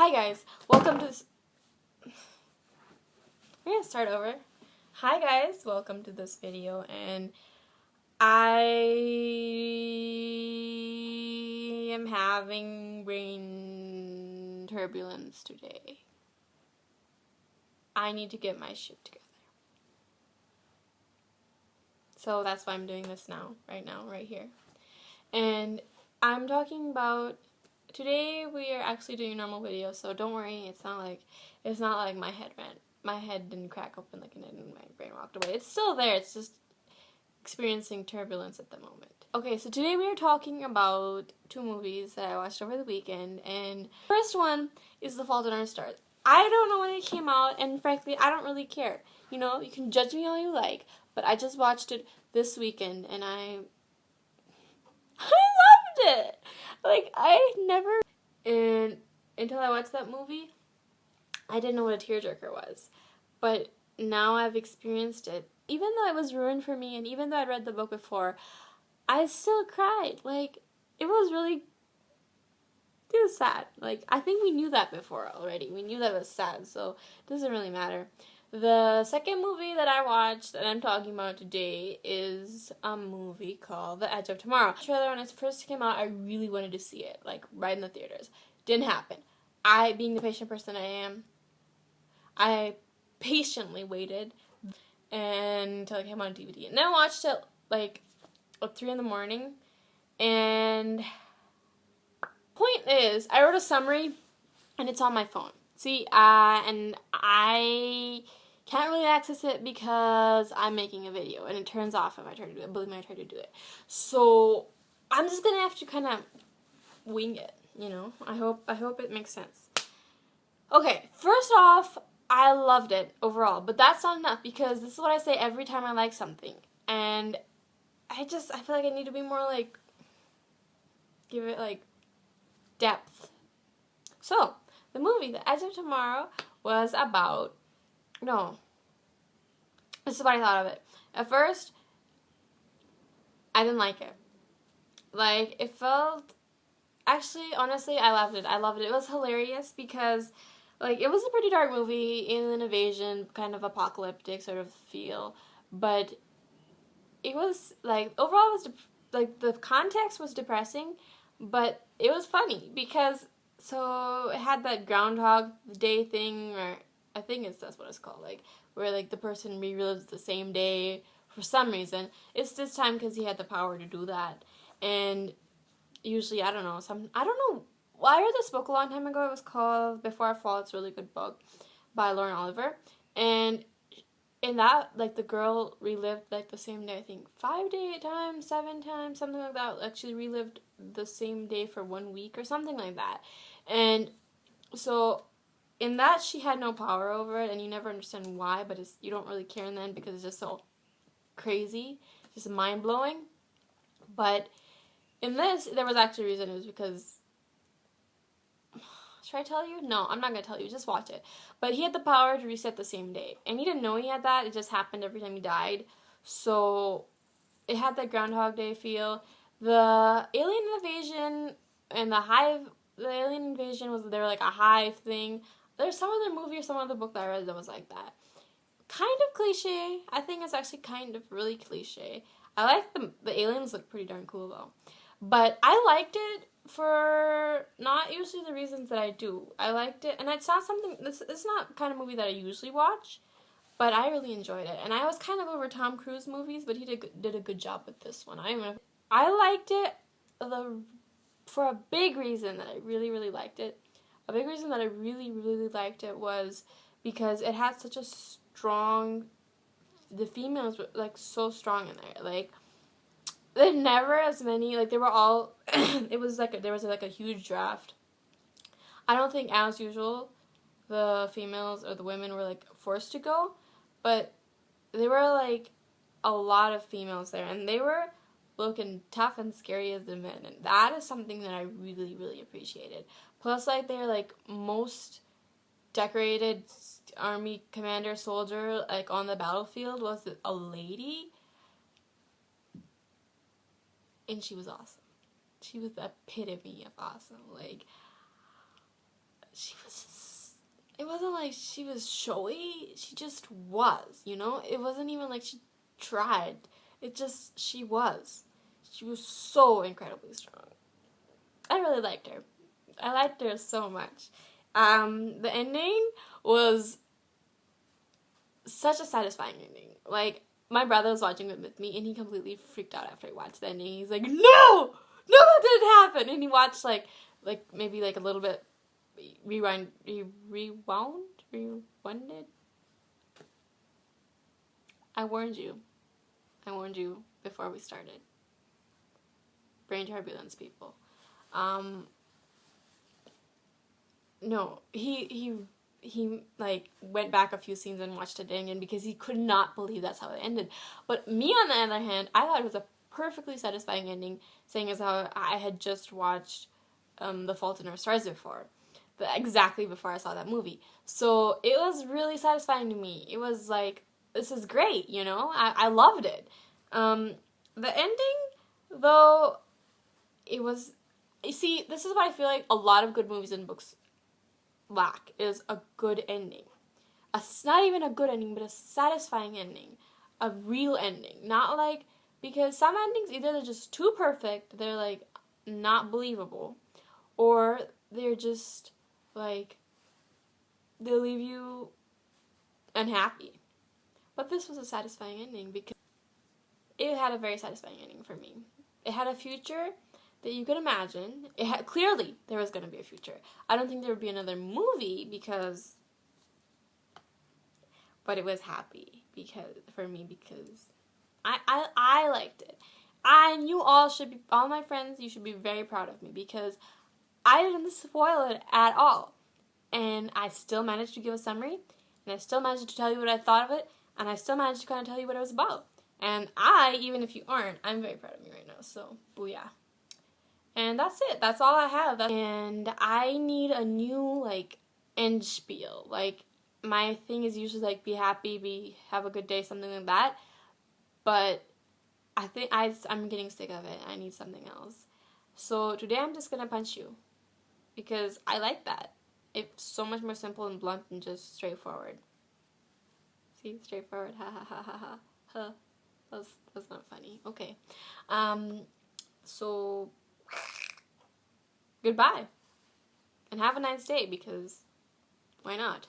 Hi guys, welcome to this. We're gonna start over. Hi guys, welcome to this video, and I am having brain turbulence today. I need to get my shit together. So that's why I'm doing this now, right here. And I'm talking about today we are actually doing a normal video, so don't worry, it's not like my head didn't crack open and my brain walked away. It's still there, it's just experiencing turbulence at the moment. Okay, so today we are talking about two movies that I watched over the weekend, and the first one is The Fault in Our Stars. I don't know when it came out, and frankly, I don't really care. You know, you can judge me all you like, but I just watched it this weekend, and I loved it! Like, and until I watched that movie, I didn't know what a tearjerker was. But now I've experienced it. Even though it was ruined for me, and even though I'd read the book before, I still cried. Like, it was sad. Like, I think we knew that before already. We knew that it was sad, so it doesn't really matter. The second movie that I watched that I'm talking about today is a movie called The Edge of Tomorrow. The trailer, when it first came out, I really wanted to see it, like, right in the theaters. Didn't happen. Being the patient person I am, I patiently waited until it came on DVD. And then I watched it, like, at 3 in the morning. And point is, I wrote a summary, and it's on my phone. See, and I can't really access it because I'm making a video, and it turns off if I try to do it. Believe me, I try to do it. So I'm just gonna have to kind of wing it, you know. I hope it makes sense. Okay, first off, I loved it overall, but that's not enough because this is what I say every time I like something, and I feel like I need to be more like, give it like depth. So the movie, The Edge of Tomorrow, was about, this is what I thought of it. At first, I didn't like it. Like, it felt, actually, honestly, I loved it. It was hilarious because, like, it was a pretty dark movie, alien invasion, kind of apocalyptic sort of feel, but it was, like, overall it was, like, the context was depressing, but it was funny because, so it had that Groundhog Day thing, or I think that's what it's called, like, where, like, the person relives the same day for some reason. It's this time because he had the power to do that, and usually, I don't know, well, I read this book a long time ago. It was called Before I Fall. It's a really good book by Lauren Oliver, and in that, like, the girl relived, like, the same day, I think 5 times, 7 times, something like that. Like, she relived the same day for 1 week or something like that. And so in that, she had no power over it, and you never understand why, but you don't really care in the end because it's just so crazy, just mind-blowing. But in this, there was actually a reason. It was because, should I tell you? No, I'm not going to tell you. Just watch it. But he had the power to reset the same day. And he didn't know he had that. It just happened every time he died. So it had that Groundhog Day feel. The alien invasion and the alien invasion was, they were like a hive thing. There's some other movie or some other book that I read that was like that. Kind of cliche. I think it's actually kind of really cliche. I like the aliens look pretty darn cool though. But I liked it for not usually the reasons that I do. I liked it, and it's not it's not kind of movie that I usually watch, but I really enjoyed it. And I was kind of over Tom Cruise movies, but he did a good job with this one. I liked it for a big reason that I really, really liked it. A big reason that I really, really liked it was because it had such a strong, the females were, like, so strong in there. Like, there never as many, like, they were all, it was like, there was like a huge draft. I don't think, as usual, the females or the women were, like, forced to go, but there were, like, a lot of females there, and they were looking tough and scary as the men, and that is something that I really, really appreciated. Plus, like, they're, like, most decorated army commander soldier, like, on the battlefield was a lady, and she was awesome. She was the epitome of awesome. Like, she was it wasn't like she was showy. She just was, you know? It wasn't even like she tried. It just, she was. She was so incredibly strong. I really liked her. I liked her so much. The ending was such a satisfying ending. Like, my brother was watching it with me, and he completely freaked out after he watched the ending. He's like, no! No, that didn't happen! And he watched, maybe, a little bit, rewinded? I warned you. I warned you before we started. Brain turbulence, people. No, he went back a few scenes and watched it again because he could not believe that's how it ended. But me, on the other hand, I thought it was a perfectly satisfying ending, saying as how I had just watched The Fault in Our Stars before, exactly before I saw that movie. So it was really satisfying to me. It was like, this is great, you know? I loved it. The ending, though, it was... You see, this is what I feel like a lot of good movies and books lack, is a good ending. Not even a good ending, but a satisfying ending. A real ending. Not like... Because some endings, either they're just too perfect, they're, like, not believable, or they're just, like, they leave you unhappy. But this was a satisfying ending because it had a very satisfying ending for me. It had a future that you could imagine. It had, clearly, there was going to be a future. I don't think there would be another movie because... But it was happy for me because I liked it. And you all should be, all my friends, you should be very proud of me because I didn't spoil it at all. And I still managed to give a summary, and I still managed to tell you what I thought of it, and I still managed to kind of tell you what it was about. And even if you aren't, I'm very proud of me right now, so booyah. And that's it. That's all I have. And I need a new, end spiel. My thing is usually, be happy, have a good day, something like that. But I think I'm getting sick of it. I need something else. So today I'm just going to punch you. Because I like that. It's so much more simple and blunt than just straightforward. See? Straightforward. Ha ha ha ha ha. Huh. That's not funny. Okay. So... Goodbye. And have a nice day because why not?